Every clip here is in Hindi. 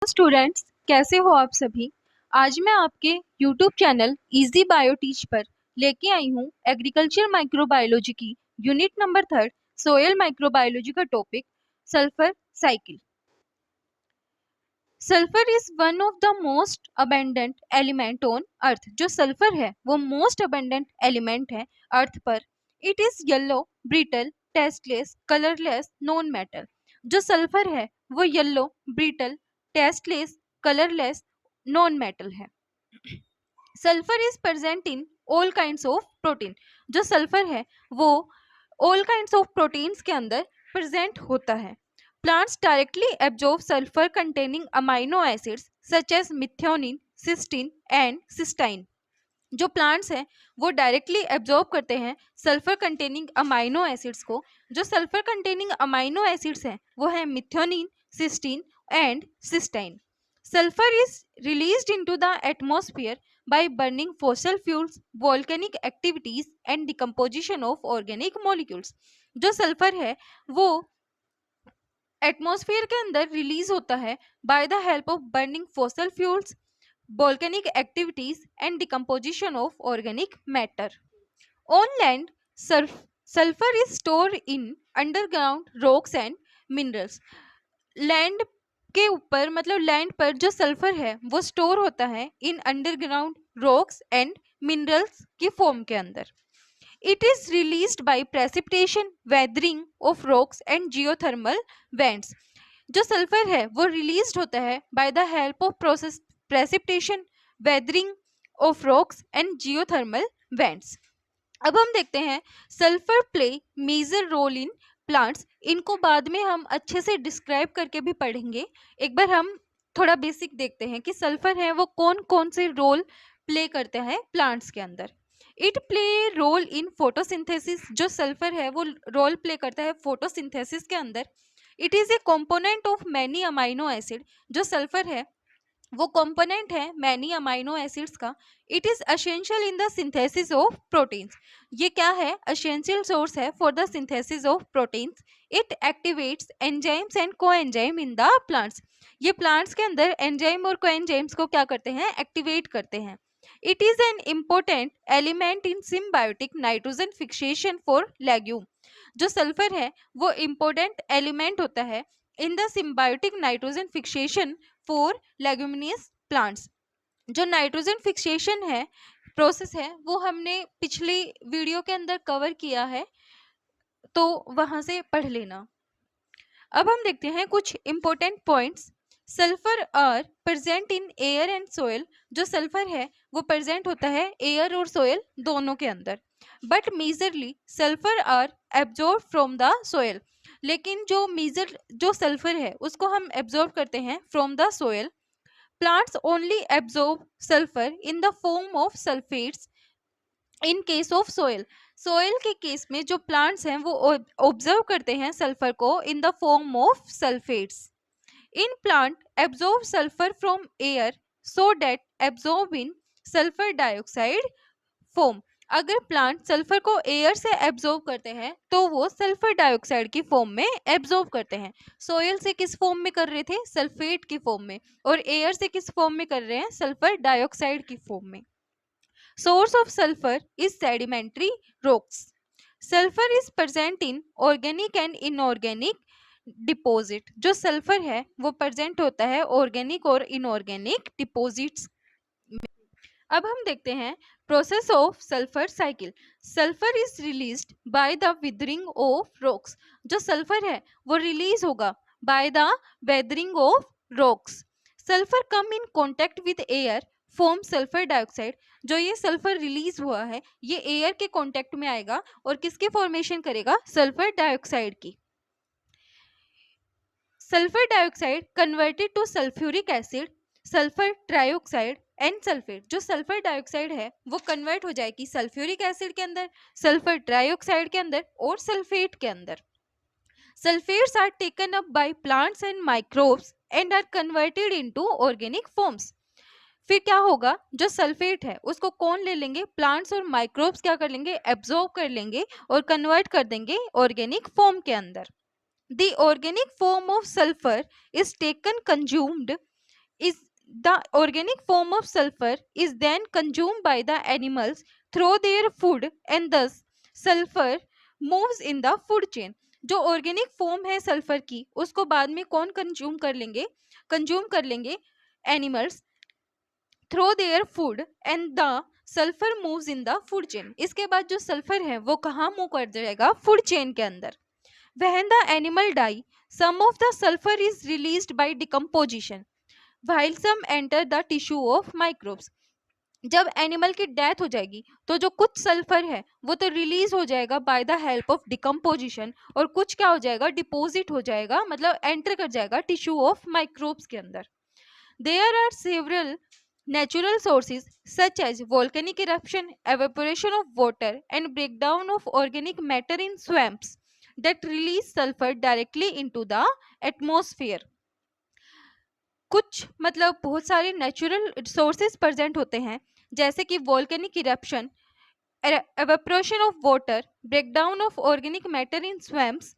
स्टूडेंट्स, कैसे हो आप सभी। आज मैं आपके YouTube channel Easy Bio Teach पर लेके आई हूँ एग्रीकल्चर माइक्रोबायोलॉजी की यूनिट नंबर 3 सोयल माइक्रोबायोलॉजी का topic sulphur cycle. Sulphur is one of the most abundant element on earth. जो सल्फर है वो मोस्ट अबेंडेंट एलिमेंट है अर्थ पर। It is yellow, brittle, tasteless, colourless non metal. जो सल्फर है वो yellow, brittle, tasteless, colourless non metal है। Sulphur is present in all kinds of protein. जो सल्फर है वो ऑल काइंड्स ऑफ प्रोटीन्स के अंदर प्रेजेंट होता है। Plants directly absorb sulphur containing amino acids such as methionine, cysteine and cystine. जो प्लांट्स हैं वो डायरेक्टली एब्जॉर्ब करते हैं सल्फर कंटेनिंग अमाइनो एसिड्स को। जो सल्फर कंटेनिंग अमाइनो एसिड्स हैं वो है methionine, cysteine and cystine. Sulphur is released into the atmosphere by burning fossil fuels, volcanic activities and decomposition of organic molecules। जो सल्फर है वो एटमॉस्फेयर के अंदर रिलीज होता है by the help of burning fossil fuels, volcanic activities and decomposition of organic matter। On land, sulfur is stored in underground rocks and minerals। Land के ऊपर मतलब लैंड पर जो सल्फर है वो स्टोर होता है in underground rocks and minerals की फॉर्म के अंदर। It is released by precipitation, weathering of rocks and geothermal vents. जो सल्फर है वो रिलीज्ड होता है by the help of process precipitation, weathering of rocks and geothermal vents. अब हम देखते हैं sulphur play major role in plants. इनको बाद में हम अच्छे से डिस्क्राइब करके भी पढ़ेंगे। एक बार हम थोड़ा बेसिक देखते हैं कि सल्फर है वो कौन कौन से रोल प्ले करते हैं प्लांट्स के अंदर। It play role in photosynthesis. जो सल्फर है वो रोल प्ले करता है फोटोसिंथेसिस के अंदर। It is a component of many amino acid. जो सल्फर है वो कंपोनेंट है मैनी अमाइनो एसिड्स का। It is essential in the synthesis of proteins. ये क्या है? असेंशियल सोर्स है for the synthesis of proteins. It activates enzymes and coenzyme in the plants. ये प्लांट्स के अंदर एंजाइम और कोएंजाइम्स को क्या करते हैं? एक्टिवेट करते हैं। It is an important element in symbiotic nitrogen fixation for legume. जो सल्फर है वो इम्पोर्टेंट एलिमेंट होता है in the symbiotic nitrogen fixation for leguminous plants. जो नाइट्रोजन फिक्सेशन है प्रोसेस है वो हमने पिछली वीडियो के अंदर कवर किया है, तो वहां से पढ़ लेना। अब हम देखते हैं कुछ important points. Sulphur are present in air and soil. जो सल्फर है वो प्रेजेंट होता है एयर और सोयल दोनों के अंदर। But majorly sulphur are absorb from the soil. लेकिन जो सल्फर है उसको हम एब्जॉर्ब करते हैं from the soil. Plants only absorb sulphur in the form of sulphates in case of soil. Soil के केस में जो प्लांट्स हैं वो ऑब्जर्व करते हैं सल्फर को इन the form of sulphates. In plant absorb sulphur from air so that absorb in sulphur dioxide form. अगर प्लांट सल्फर को एयर से एब्जॉर्ब करते हैं तो वो सल्फर डाइऑक्साइड की फॉर्म में एब्जॉर्ब करते हैं। सोयल से किस फॉर्म में कर रहे थे? सल्फेट की फॉर्म में। और एयर से किस फॉर्म में कर रहे हैं? सल्फर डाइऑक्साइड की फॉर्म में। Source of sulfur is sedimentary rocks. Sulfur is present in organic and inorganic deposit. जो सल्फर है वो प्रेजेंट होता है ऑर्गेनिक और इनऑर्गेनिक डिपोजिट्स में। अब हम देखते हैं process of sulphur cycle. Sulphur is released by the withering of rocks. जो सल्फर है वो रिलीज होगा by the weathering of rocks. Sulphur come in contact with air form sulphur dioxide. जो ये सल्फर रिलीज हुआ है ये एयर के कांटेक्ट में आएगा और किसके फॉर्मेशन करेगा? सल्फर डाइऑक्साइड की। Sulphur dioxide converted to sulphuric acid, sulphur trioxide and sulphate. जो सल्फर डाइऑक्साइड है वो कन्वर्ट हो जाएगी सल्फ्यूरिक एसिड के अंदर, सल्फर ट्राइऑक्साइड के अंदर और सल्फेट के अंदर। Sulphates are taken up by plants and microbes and are converted into organic forms. फिर क्या होगा? जो सल्फेट है उसको कौन ले लेंगे? प्लांट्स और माइक्रोब्स क्या कर लेंगे? एब्जॉर्ब कर लेंगे और कन्वर्ट कर देंगे ऑर्गेनिक फॉर्म के अंदर। The organic form of sulphur is taken consumed is the organic form of sulfur is then consumed by the animals through their food and thus sulfur moves in the food chain. जो ऑर्गेनिक फॉर्म है सल्फर की उसको बाद में कौन कंज्यूम कर लेंगे animals through their food and the sulphur moves in the food chain. इसके बाद जो सल्फर है वो कहाँ मूव कर जाएगा फूड चेन के अंदर. When the animal die, some of the sulfur is released by decomposition, while some enter the tissue of microbes. जब एनिमल की डेथ हो जाएगी तो जो कुछ सल्फर है वो तो रिलीज हो जाएगा bye the help of decomposition और कुछ क्या हो जाएगा डिपोजिट हो जाएगा मतलब एंटर कर जाएगा टिश्यू ऑफ माइक्रोब्स के अंदर. There are several natural sources such as volcanic eruption, evaporation of water, and breakdown of organic matter in swamps that release sulfur directly into the atmosphere. कुछ मतलब बहुत सारे नेचुरल सोर्सेज प्रेजेंट होते हैं जैसे कि volcanic eruption, evaporation of water, breakdown of organic matter in swamps,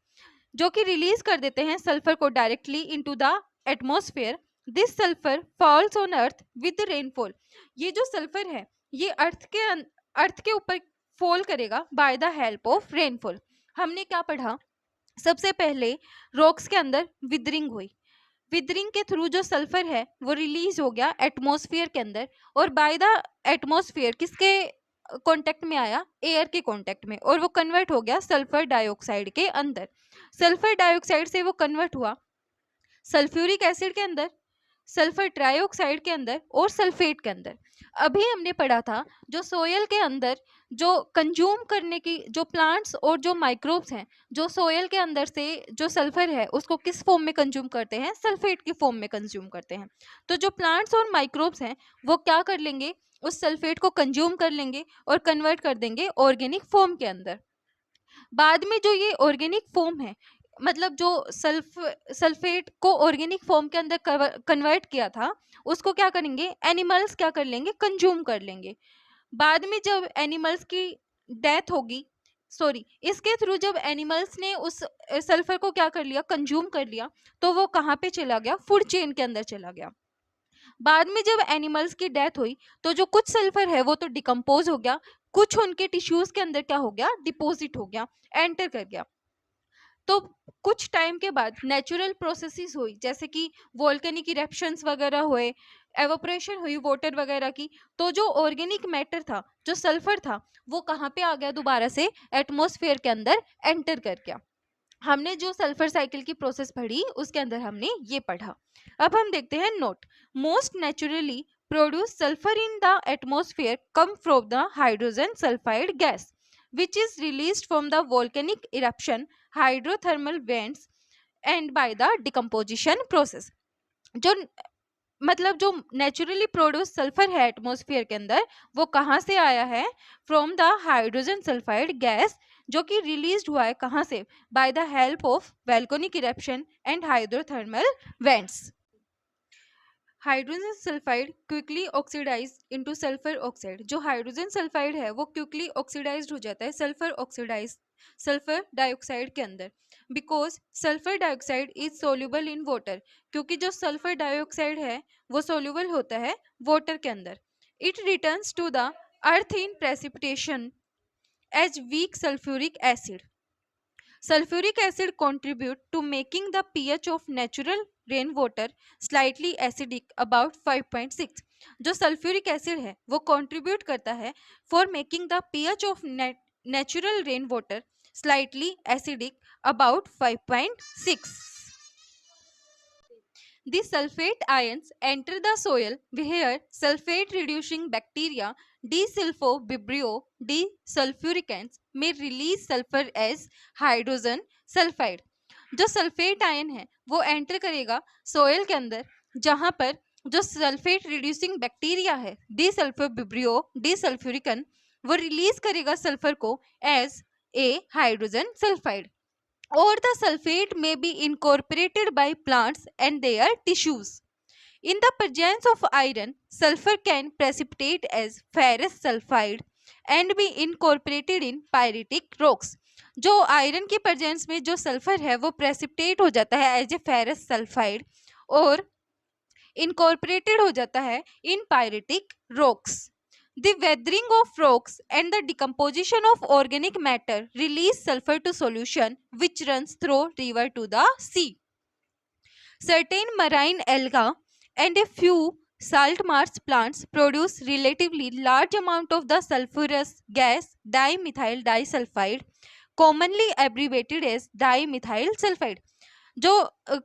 जो कि रिलीज कर देते हैं सल्फर को directly into the atmosphere. This sulphur falls on earth with rainfall. ये जो सल्फर है ये अर्थ के ऊपर फॉल करेगा bye the help of rainfall. हमने क्या पढ़ा सबसे पहले रॉक्स के अंदर विदरिंग हुई. विदरिंग के थ्रू जो सल्फर है वो रिलीज हो गया एटमॉस्फेयर के अंदर और बाय द एटमॉस्फेयर किसके कांटेक्ट में आया एयर के कांटेक्ट में और वो कन्वर्ट हो गया सल्फर डाइऑक्साइड के अंदर. सल्फर डाइऑक्साइड से वो कन्वर्ट हुआ सल्फ्यूरिक एसिड के अंदर, सल्फर ट्राइऑक्साइड के अंदर और सल्फेट के अंदर. अभी हमने पढ़ा था जो सोयल के अंदर जो कंज्यूम करने की जो प्लांट्स और जो माइक्रोब्स हैं जो सोयल के अंदर से जो सल्फर है उसको किस फॉर्म में कंज्यूम करते हैं सल्फेट की फॉर्म में कंज्यूम करते हैं. तो जो प्लांट्स और माइक्रोब्स हैं वो क्या कर लेंगे उस सल्फेट को कंज्यूम कर लेंगे और कन्वर्ट कर देंगे ऑर्गेनिक फॉर्म के अंदर. बाद में जो ये ऑर्गेनिक फॉर्म है मतलब जो सल्फेट को ऑर्गेनिक फॉर्म के अंदर कन्वर्ट किया था उसको क्या करेंगे एनिमल्स क्या कर लेंगे कंज्यूम कर लेंगे. बाद में जब एनिमल्स की डेथ होगी इसके थ्रू जब एनिमल्स ने उस सल्फर को क्या कर लिया कंज्यूम कर लिया तो वो कहाँ पे चला गया फूड चेन के अंदर चला गया. बाद में जब एनिमल्स की डेथ हुई तो जो कुछ सल्फर है वो तो डिकम्पोज हो गया, कुछ उनके टिश्यूज के अंदर क्या हो गया डिपोजिट हो गया एंटर कर गया. तो कुछ टाइम के बाद नेचुरल प्रोसेसेस हुई जैसे कि वोल्केनिक इरेप्शंस वगैरह हुए, एवोपरेशन हुई वाटर वगैरह की. तो जो ऑर्गेनिक मैटर था जो सल्फर था वो कहाँ पे आ गया दोबारा से एटमॉस्फेयर के अंदर एंटर कर गया. हमने जो सल्फर साइकिल की प्रोसेस पढ़ी उसके अंदर हमने ये पढ़ा. अब हम देखते हैं note. Most naturally produce sulphur in the atmosphere come from the hydrogen sulphide gas which is released from the volcanic eruption, hydrothermal vents and by the decomposition process. जो मतलब जो नेचुरली प्रोड्यूस सल्फर है एटमॉस्फेयर के अंदर वो कहाँ से आया है from the hydrogen sulphide gas जो कि रिलीज हुआ है कहाँ से by the help of volcanic eruption and hydrothermal vents. Hydrogen sulphide quickly oxidise into sulphur oxide. जो हाइड्रोजन सल्फाइड है वो क्विकली ऑक्सीडाइज्ड हो जाता है सल्फर डाइऑक्साइड के अंदर because sulphur dioxide is soluble in water. क्योंकि जो सल्फर डाइऑक्साइड है वो सोल्यूबल होता है वाटर के अंदर. It returns to the earth in precipitation as weak sulphuric acid. Sulfuric acid contribute to making the pH of natural rainwater slightly acidic about 5.6. जो सल्फ्यूरिक एसिड है वो कंट्रीब्यूट करता है for making the pH of natural rain water slightly acidic about 5.6. The sulfate ions enter the soil where sulfate reducing bacteria Desulfovibrio desulfuricans may release sulfur as hydrogen sulphide. जो सल्फेट आयन है वो एंटर करेगा सोयल के अंदर जहां पर जो सल्फेट रिड्यूसिंग बैक्टीरिया है डिसल्फोविब्रियो डिसल्फ्यूरिकन वो रिलीज करेगा सल्फर को as a hydrogen sulphide. Or the sulfate may be incorporated by plants and their tissues. In the presence of iron, sulfur can precipitate as ferrous sulfide and be incorporated in pyritic rocks. जो आयरन की प्रेजेंस में जो सल्फर है वो प्रेसिपिटेट हो जाता है एज ए फेरस सल्फाइड और इनकॉर्पोरेटेड हो जाता है in pyritic rocks. The weathering of rocks and the decomposition of organic matter release sulfur to solution which runs through river to the sea. Certain marine algae and a few salt marsh plants produce relatively large amount of the sulfurous gas dimethyl disulfide, commonly abbreviated as dimethyl sulfide. जो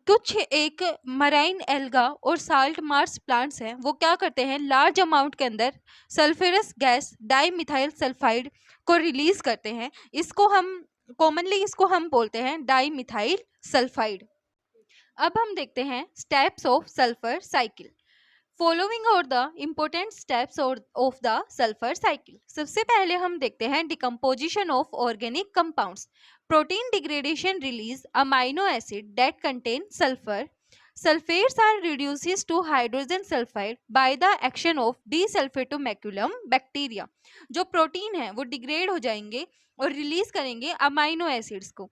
कुछ एक मराइन एल्गा और साल्ट मार्स प्लांट्स हैं वो क्या करते हैं, लार्ज अमाउंट के अंदर सल्फ्यूरस गैस डाइमिथाइल सल्फाइड को रिलीज करते हैं। इसको हम कॉमनली बोलते हैं डाइमिथाइल सल्फाइड। अब हम देखते हैं steps of sulphur cycle. Following are the important steps of the sulphur cycle. सबसे पहले हम देखते हैं decomposition of organic compounds. Protein degradation release amino acid that contain sulphur. Sulfates are reduces to hydrogen sulfide by the action of desulfatomaculum bacteria। जो प्रोटीन है वो डिग्रेड हो जाएंगे और रिलीज करेंगे अमाइनो एसिड्स को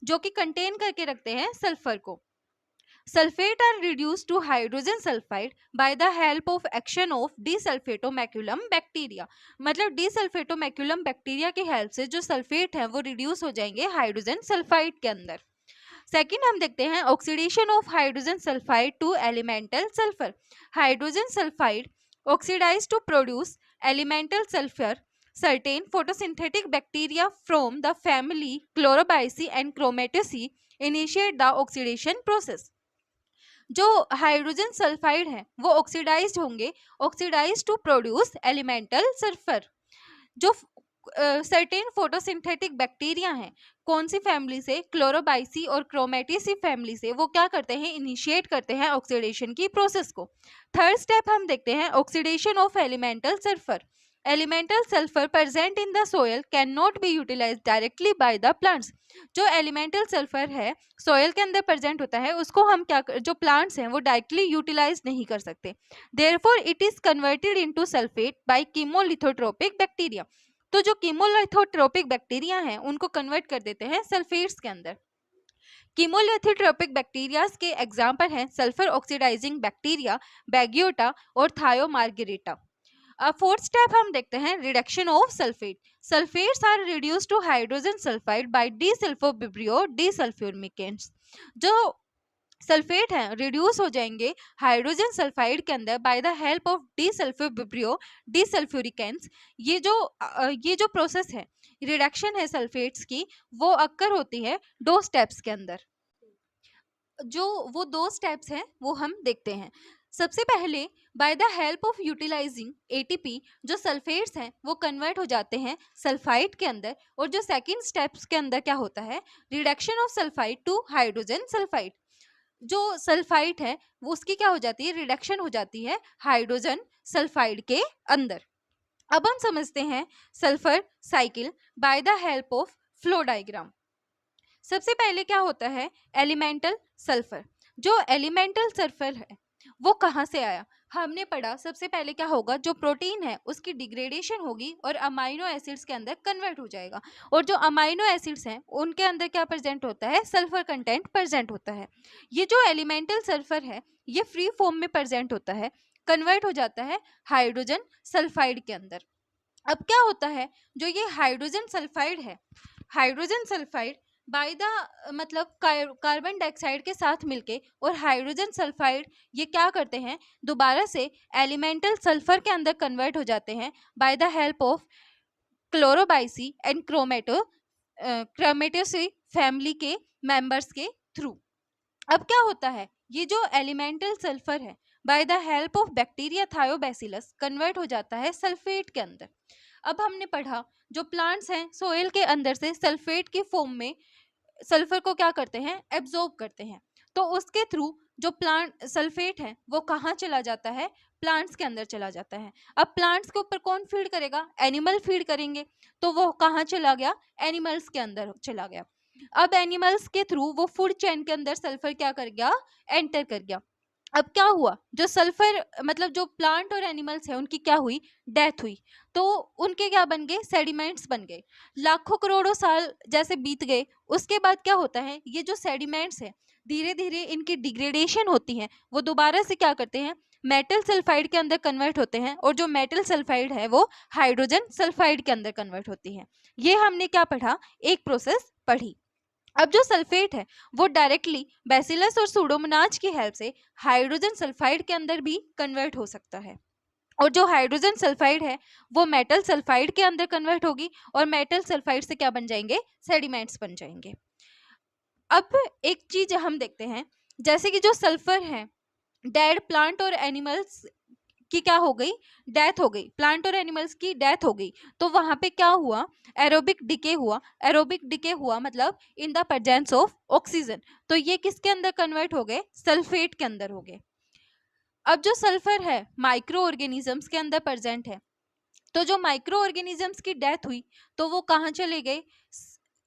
जो कि कंटेन करके रखते हैं सल्फर को। Sulfate are reduced to hydrogen sulfide by the help of action of desulfatomaculum bacteria। मतलब desulfatomaculum bacteria की हेल्प से जो सल्फेट है वो रिड्यूस हो जाएंगे हाइड्रोजन सल्फाइड के अंदर। सेकेंड हम देखते हैं oxidation of hydrogen sulphide to elemental sulphur. Hydrogen sulphide oxidise to produce elemental sulphur. Certain photosynthetic bacteria from the family Chlorobacilli and Chromatoceae initiate the oxidation process। जो हाइड्रोजन सल्फाइड है वो ऑक्सीडाइज्ड होंगे, oxidise to produce elemental sulphur. जो सर्टेन फोटोसिंथेटिक बैक्टीरिया हैं कौन सी फैमिली से, क्लोरोबाइसी और क्रोमेटिसी फैमिली से, वो क्या करते हैं, इनिशिएट करते हैं ऑक्सीडेशन की प्रोसेस को। थर्ड स्टेप हम देखते हैं oxidation of elemental sulphur. Elemental sulphur present in the soil can not be utilised directly by the plants. जो एलिमेंटल सल्फर है सोयल के अंदर प्रेजेंट होता है उसको हम क्या जो प्लांट्स हैं वो डायरेक्टली यूटिलाइज नहीं कर सकते। Therefore it is converted into sulphate by chemolithotrophic bacteria. तो जो कीमोलिथोट्रोपिक बैक्टीरिया हैं उनको कन्वर्ट कर देते हैं सल्फेट्स के अंदर। कीमोलिथोट्रोपिक बैक्टीरिया के एग्जाम्पल हैं सल्फर ऑक्सीडाइजिंग बैक्टीरिया, बैगियोटा और थायोमार्गेरिटा। फोर्थ स्टेप हम देखते हैं reduction of sulphate. Sulphates are reduce to hydrogen sulphide by Desulfovibrio desulfuricans. जो सल्फेट हैं रिड्यूस हो जाएंगे हाइड्रोजन सल्फाइड के अंदर बाय द हेल्प ऑफ डिसल्फोविब्रियो डिसल्फ्यूरिकेंट्स। ये जो प्रोसेस है रिडक्शन है सल्फेट्स की वो अक्कर होती है दो स्टेप्स के अंदर। जो वो दो स्टेप्स हैं वो हम देखते हैं। सबसे पहले by the help of utilising ATP जो सल्फेट्स हैं वो कन्वर्ट हो जाते हैं सल्फाइड के अंदर। और जो सेकंड स्टेप्स के अंदर क्या होता है, reduction of sulphide to hydrogen sulphide. जो सल्फाइड है वो उसकी क्या हो जाती है, रिडक्शन हो जाती है हाइड्रोजन सल्फाइड के अंदर। अब हम समझते हैं sulphur cycle bye the help of flow diagram. सबसे पहले क्या होता है, एलिमेंटल सल्फर। जो एलिमेंटल सल्फर है वो कहाँ से आया, हमने पढ़ा सबसे पहले क्या होगा, जो प्रोटीन है उसकी डिग्रेडेशन होगी और अमाइनो एसिड्स के अंदर कन्वर्ट हो जाएगा। और जो अमाइनो एसिड्स हैं उनके अंदर क्या प्रेजेंट होता है, सल्फर कंटेंट प्रेजेंट होता है। ये जो एलिमेंटल सल्फर है ये फ्री फॉर्म में प्रेजेंट होता है, कन्वर्ट हो जाता है हाइड्रोजन सल्फाइड के अंदर। अब क्या होता है, जो ये हाइड्रोजन सल्फाइड है, हाइड्रोजन सल्फाइड बाय द मतलब कार्बन डाइऑक्साइड के साथ मिलके और हाइड्रोजन सल्फाइड ये क्या करते हैं, दोबारा से एलिमेंटल सल्फर के अंदर कन्वर्ट हो जाते हैं by the help of Chlorobiaceae and Chromatiaceae family के मेंबर्स के थ्रू। अब क्या होता है, ये जो एलिमेंटल सल्फर है by the help of bacteria Thiobacillus convert हो जाता है सल्फेट के अंदर। अब हमने पढ़ा जो प्लांट्स हैं सोयल के अंदर से सल्फेट की फॉर्म में सल्फर को क्या करते हैं, एब्जॉर्ब करते हैं। तो उसके थ्रू जो प्लांट सल्फेट है वो कहाँ चला जाता है, प्लांट्स के अंदर चला जाता है। अब प्लांट्स के ऊपर कौन फीड करेगा, एनिमल फीड करेंगे, तो वो कहाँ चला गया, एनिमल्स के अंदर चला गया। अब एनिमल्स के थ्रू वो फूड चेन के अंदर सल्फर क्या कर गया, एंटर कर गया। अब क्या हुआ, जो सल्फर मतलब जो प्लांट और एनिमल्स है उनकी क्या हुई, डेथ हुई, तो उनके क्या बन गए, सेडिमेंट्स बन गए। लाखों करोड़ों साल जैसे बीत गए, उसके बाद क्या होता है, ये जो सेडिमेंट्स है धीरे धीरे इनकी डिग्रेडेशन होती है, वो दोबारा से क्या करते हैं, मेटल सल्फाइड के अंदर कन्वर्ट होते हैं, और जो मेटल सल्फाइड है वो हाइड्रोजन सल्फाइड के अंदर कन्वर्ट होती है। ये हमने क्या पढ़ा, एक प्रोसेस पढ़ी। अब जो सल्फेट है वो डायरेक्टली बैसिलस और सुडोमोनाज की हेल्प से हाइड्रोजन सल्फाइड के अंदर भी कन्वर्ट हो सकता है, और जो हाइड्रोजन सल्फाइड है वो मेटल सल्फाइड के अंदर कन्वर्ट होगी, और मेटल सल्फाइड से क्या बन जाएंगे, सेडिमेंट्स बन जाएंगे। अब एक चीज हम देखते हैं, जैसे कि जो सल्फर है, डेड प्लांट और एनिमल्स की क्या हो गई, डेथ हो गई, प्लांट और एनिमल्स की डेथ हो गई, तो वहां पे क्या हुआ, एरोबिक डिके हुआ। एरोबिक डिके हुआ मतलब in the presence of oxygen, तो ये किसके अंदर कन्वर्ट हो गए, सल्फेट के अंदर हो गए। अब जो सल्फर है माइक्रो ऑर्गेनिजम्स के अंदर प्रेजेंट है, तो जो माइक्रो ऑर्गेनिजम्स की डेथ हुई तो वो कहाँ चले गए,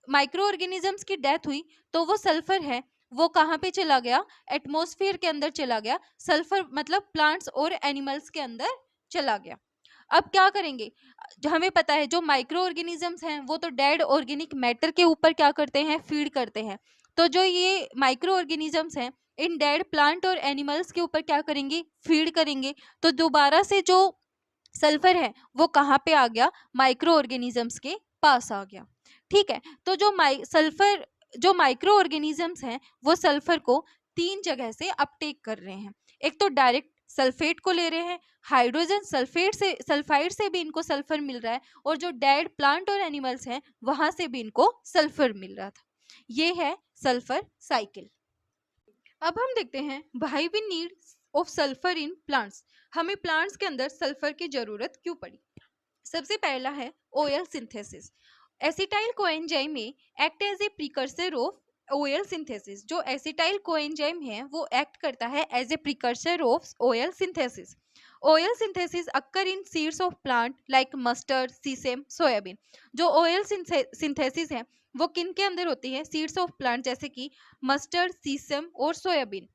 माइक्रो ऑर्गेनिजम्स की डेथ हुई तो वो सल्फर है वो कहाँ पे चला गया, एटमॉस्फेयर के अंदर चला गया, सल्फर मतलब प्लांट्स और एनिमल्स के अंदर चला गया। अब क्या करेंगे, जो हमें पता है जो माइक्रो ऑर्गेनिजम्स हैं वो तो डेड ऑर्गेनिक मैटर के ऊपर क्या करते हैं, फीड करते हैं, तो जो ये माइक्रो ऑर्गेनिजम्स हैं इन डेड प्लांट और एनिमल्स के ऊपर क्या करेंगे, फीड करेंगे, तो दोबारा से जो सल्फर है वो कहाँ पे आ गया, माइक्रो ऑर्गेनिजम्स के पास आ गया। ठीक है, तो जो सल्फर जो माइक्रो ऑर्गेनिजम्स हैं वो सल्फर को तीन जगह से अपटेक कर रहे हैं। एक तो डायरेक्ट सल्फेट को ले रहे हैं, हाइड्रोजन सल्फेट से सल्फाइड से भी इनको सल्फर मिल रहा है, और जो डेड प्लांट और एनिमल्स हैं वहां से भी इनको सल्फर मिल रहा था। ये है सल्फर साइकिल। अब हम देखते हैं why we need of sulphur in plants, हमें प्लांट्स के अंदर सल्फर की जरूरत क्यों पड़ी। सबसे पहला है ओएल सिंथेसिस। एसिटाइल कोएंजाइम में act as a precursor of oil synthesis. जो एसिटाइल कोएंजाइम है वो एक्ट करता है as a precursor of oil synthesis. Oil synthesis occur in seeds of plant like mustard, sesame, soybean. जो ओएल सिंथेसिस है वो किन के अंदर होती है, सीड्स ऑफ प्लांट जैसे कि मस्टर्ड, सीसम और soybean.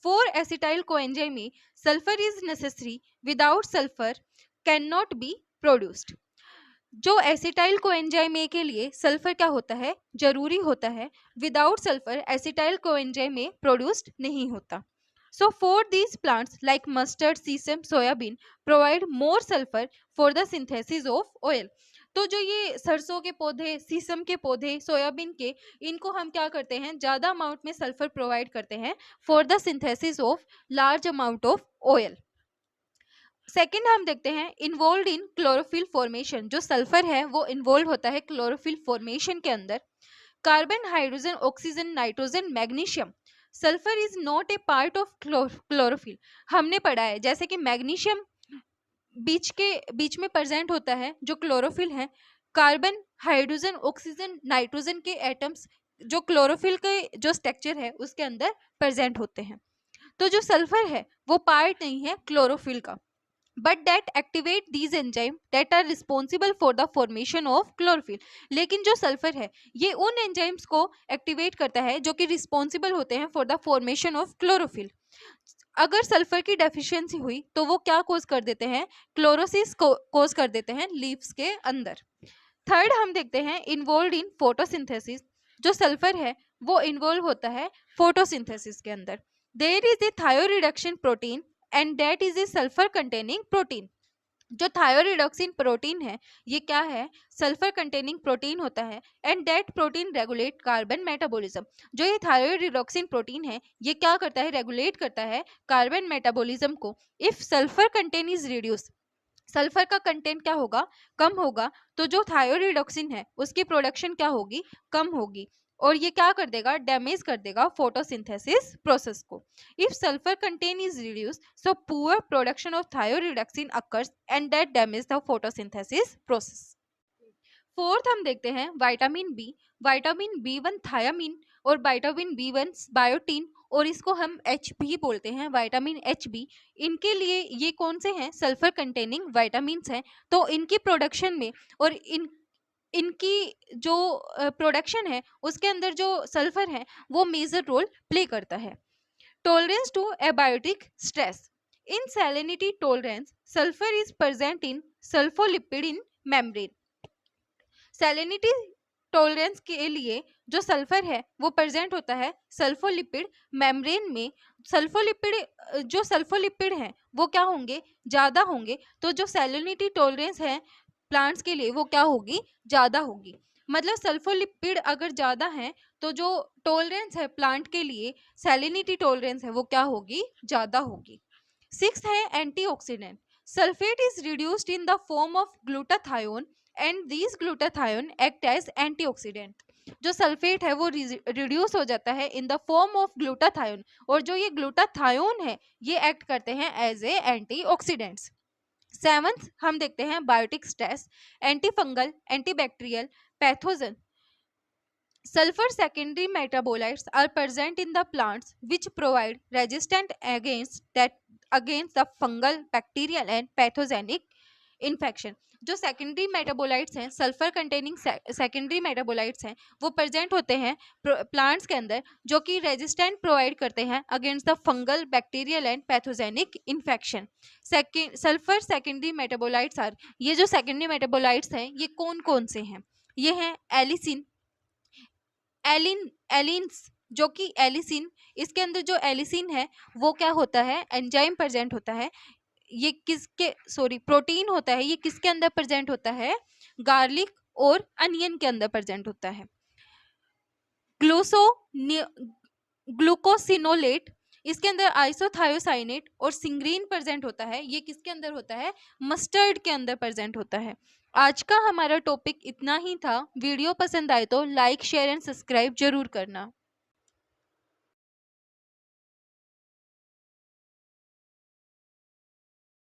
For acetyl coenzyme, sulfur is necessary. Without sulfur cannot be produced. जो एसिटाइल कोएंजाइम ए के लिए सल्फर क्या होता है, जरूरी होता है, without sulphur acetyl coenzyme A produced नहीं होता। So for these plants like mustard, sesame, soybean provide more sulphur for the synthesis of oil. तो जो ये सरसों के पौधे, सीसम के पौधे, सोयाबीन के, इनको हम क्या करते हैं, ज्यादा अमाउंट में सल्फर प्रोवाइड करते हैं for the synthesis of large amount of oil. Second हम देखते हैं इन्वॉल्व इन क्लोरोफिल फॉर्मेशन। जो सल्फर है वो इन्वॉल्व होता है क्लोरोफिल फॉर्मेशन के अंदर। Carbon, hydrogen, oxygen, nitrogen, magnesium. Sulphur is not a part of chlorophyll. हमने पढ़ा है जैसे कि मैग्नीशियम बीच में प्रेजेंट होता है जो क्लोरोफिल है। कार्बन, हाइड्रोजन, ऑक्सीजन, नाइट्रोजन के एटम्स जो क्लोरोफिल के जो स्ट्रक्चर है उसके अंदर प्रेजेंट होते हैं। तो जो सल्फर है वो पार्ट नहीं है क्लोरोफिल का, but that activate these enzyme that are responsible for the formation of chlorophyll। लेकिन जो सल्फर है ये उन एंजाइम्स को एक्टिवेट करता है जो कि रिस्पॉन्सिबल होते हैं for the formation of chlorophyll. अगर सल्फर की डेफिशिएंसी हुई तो वो क्या कोज कर देते हैं, क्लोरोसिस को कोज कर देते हैं लीव्स के अंदर। थर्ड हम देखते हैं इन्वॉल्व इन फोटोसिंथेसिस। जो सल्फर है वो इन्वॉल्व होता है फोटोसिंथेसिस के अंदर। There is a thioreduction protein and that is a sulphur containing protein. जो थायोरिडॉक्सिन प्रोटीन है ये क्या है, सल्फर कंटेनिंग प्रोटीन होता है, and that protein regulate carbon metabolism. जो ये थायोरिडॉक्सिन प्रोटीन है ये क्या करता है, रेगुलेट करता है कार्बन मेटाबॉलिज्म को। If sulphur contain is reduce, sulphur का कंटेंट क्या होगा, कम होगा, तो जो थायोरिडॉक्सिन है उसकी प्रोडक्शन क्या होगी, कम होगी, और ये क्या कर देगा, डैमेज कर देगा फोटोसिंथेसिस प्रोसेस को। If sulphur content is reduce, so poor production of thioredoxin occurs and that damage the photosynthesis process. Fourth हम देखते हैं vitamin B. Vitamin B one thiamine और विटामिन बी वन बायोटीन, और इसको हम एच भी बोलते हैं, विटामिन एच बी। इनके लिए ये कौन से हैं, सल्फर कंटेनिंग विटामिन हैं। तो इनकी प्रोडक्शन में और इनकी जो प्रोडक्शन है उसके अंदर जो सल्फर है वो मेजर रोल प्ले करता है। Tolerance to abiotic stress. In salinity tolerance, sulfur is present in sulfolipid in membrane. Salinity tolerance के लिए जो सल्फर है वो प्रेजेंट होता है सल्फोलिपिड मेम्ब्रेन में। सल्फोलिपिड जो सल्फोलिपिड है वो क्या होंगे, ज़्यादा होंगे। तो जो सैलिनिटी टॉलरेंस है प्लांट्स के लिए वो क्या होगी, ज़्यादा होगी। मतलब सल्फोलिपिड अगर ज़्यादा है तो जो टॉलरेंस है प्लांट के लिए, सैलिनिटी टॉलरेंस है वो क्या होगी, ज़्यादा होगी। सिक्स्थ है antioxidant. Sulphate is reduced in the form of glutathione and these glutathione act as antioxidant. जो सल्फेट है वो रिड्यूस हो जाता है in the form of glutathione, और जो ये ग्लूटाथायोन है ये एक्ट करते हैं एज ए एंटीऑक्सीडेंट्स। सेवंथ हम देखते हैं biotic stress, anti fungal, antibacterial, pathogen. Sulfur secondary metabolites are present in the plants which provide resistance against the fungal, bacterial and pathogenic infection. जो सेकेंडरी मेटाबोलाइट्स हैं, सल्फर कंटेनिंग सेकेंडरी मेटाबोलाइट्स हैं, वो प्रेजेंट होते हैं प्लांट्स के अंदर, जो कि रेजिस्टेंट प्रोवाइड करते हैं against the fungal, bacterial and pathogenic infection. Sulphur secondary metabolites are, ये जो सेकेंडरी मेटाबोलाइट्स हैं ये कौन कौन से हैं, ये हैं एलिसिन, एलिन्स, जो कि एलिसिन, इसके अंदर जो एलिसिन है वो क्या होता है, एंजाइम प्रेजेंट होता है। ये किसके, सॉरी, प्रोटीन होता है, ये किसके अंदर प्रेजेंट होता है, गार्लिक और अनियन के अंदर प्रेजेंट होता है। ग्लूसो ग्लूकोसिनोलेट, इसके अंदर आइसोथायोसाइनेट और सिंग्रीन प्रेजेंट होता है, ये किसके अंदर होता है, मस्टर्ड के अंदर प्रेजेंट होता है। आज का हमारा टॉपिक इतना ही था। वीडियो पसंद आए तो लाइक, शेयर एंड सब्सक्राइब जरूर करना।